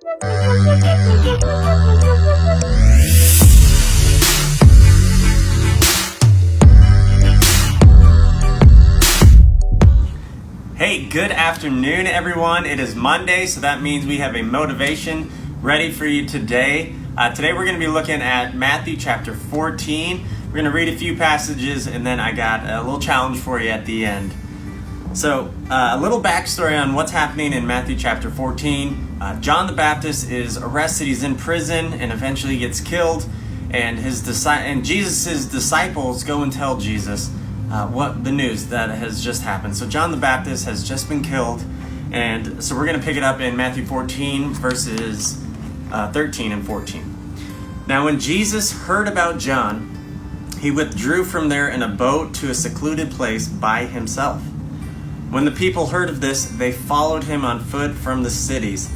Hey, good afternoon, everyone. It is Monday, so that means we have a motivation ready for you today. Today we're going to be looking at Matthew chapter 14. We're going to read a few passages, and then I got a little challenge for you at the end. So, a little backstory on what's happening in Matthew chapter 14. John the Baptist is arrested, he's in prison, and eventually gets killed. And Jesus' disciples go and tell Jesus what the news that has just happened. So John the Baptist has just been killed, and so we're going to pick it up in Matthew 14, verses 13 and 14. Now when Jesus heard about John, he withdrew from there in a boat to a secluded place by himself. When the people heard of this, they followed him on foot from the cities.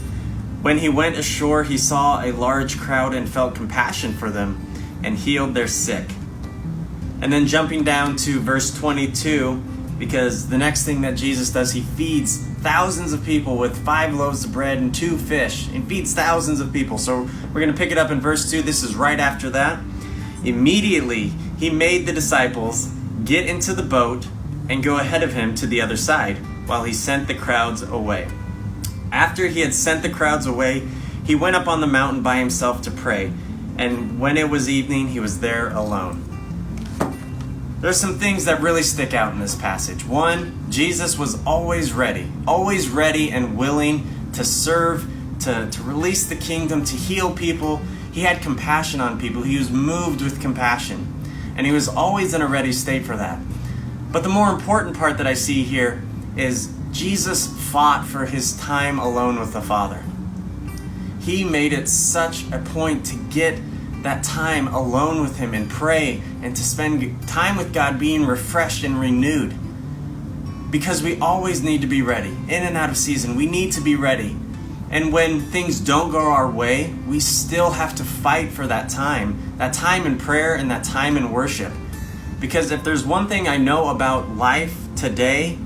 When he went ashore, he saw a large crowd and felt compassion for them and healed their sick. And then jumping down to verse 22, because the next thing that Jesus does, he feeds thousands of people with 5 loaves of bread and 2 fish, and feeds thousands of people. So we're going to pick it up in verse 2. This is right after that. Immediately, he made the disciples get into the boat and go ahead of him to the other side, while he sent the crowds away. After he had sent the crowds away, he went up on the mountain by himself to pray. And when it was evening, he was there alone. There's some things that really stick out in this passage. One, Jesus was always ready and willing to serve, to release the kingdom, to heal people. He had compassion on people. He was moved with compassion. And he was always in a ready state for that. But the more important part that I see here is Jesus fought for his time alone with the Father. He made it such a point to get that time alone with him and pray and to spend time with God being refreshed and renewed. Because we always need to be ready. In and out of season, we need to be ready. And when things don't go our way, we still have to fight for that time in prayer and that time in worship. Because if there's one thing I know about life today,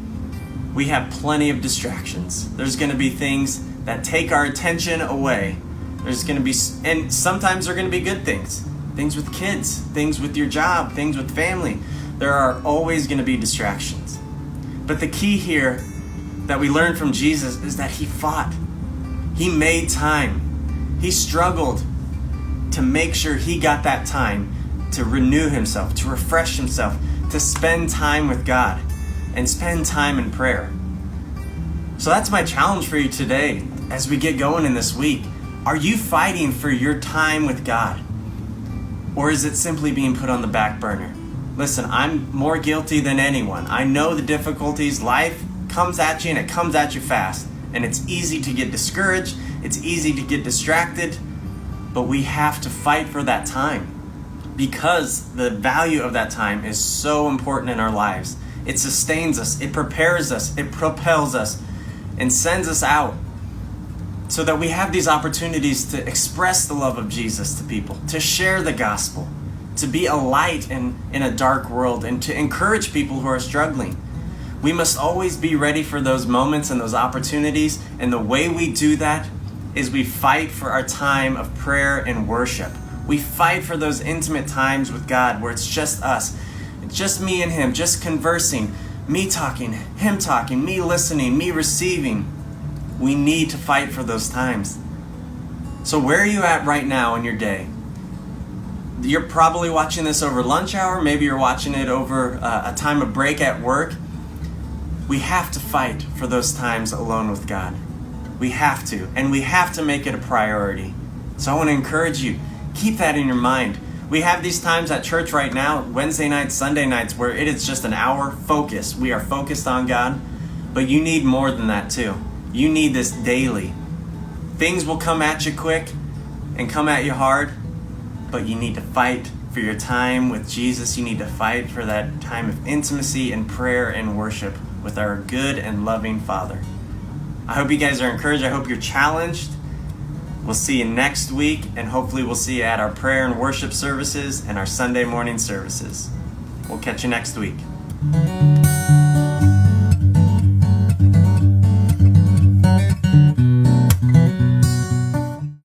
we have plenty of distractions. There's going to be things that take our attention away. There's going to be, and sometimes they're going to be good things. Things with kids, things with your job, things with family. There are always going to be distractions. But the key here that we learn from Jesus is that he fought. He made time. He struggled to make sure he got that time to renew himself, to refresh himself, to spend time with God and spend time in prayer. So that's my challenge for you today as we get going in this week. Are you fighting for your time with God? Or is it simply being put on the back burner? Listen, I'm more guilty than anyone. I know the difficulties. Life comes at you and it comes at you fast. And it's easy to get discouraged. It's easy to get distracted. But we have to fight for that time, because the value of that time is so important in our lives. It sustains us, it prepares us, it propels us, and sends us out so that we have these opportunities to express the love of Jesus to people, to share the gospel, to be a light in a dark world, and to encourage people who are struggling. We must always be ready for those moments and those opportunities, and the way we do that is we fight for our time of prayer and worship. We fight for those intimate times with God where it's just us. It's just me and him, just conversing, me talking, him talking, me listening, me receiving. We need to fight for those times. So where are you at right now in your day? You're probably watching this over lunch hour. Maybe you're watching it over a time of break at work. We have to fight for those times alone with God. We have to, and we have to make it a priority. So I want to encourage you, keep that in your mind. We have these times at church right now, Wednesday nights, Sunday nights, where it is just an hour focus. We are focused on God, but you need more than that too. You need this daily. Things will come at you quick and come at you hard, but you need to fight for your time with Jesus. You need to fight for that time of intimacy and prayer and worship with our good and loving Father. I hope you guys are encouraged. I hope you're challenged. We'll see you next week, and hopefully we'll see you at our prayer and worship services and our Sunday morning services. We'll catch you next week.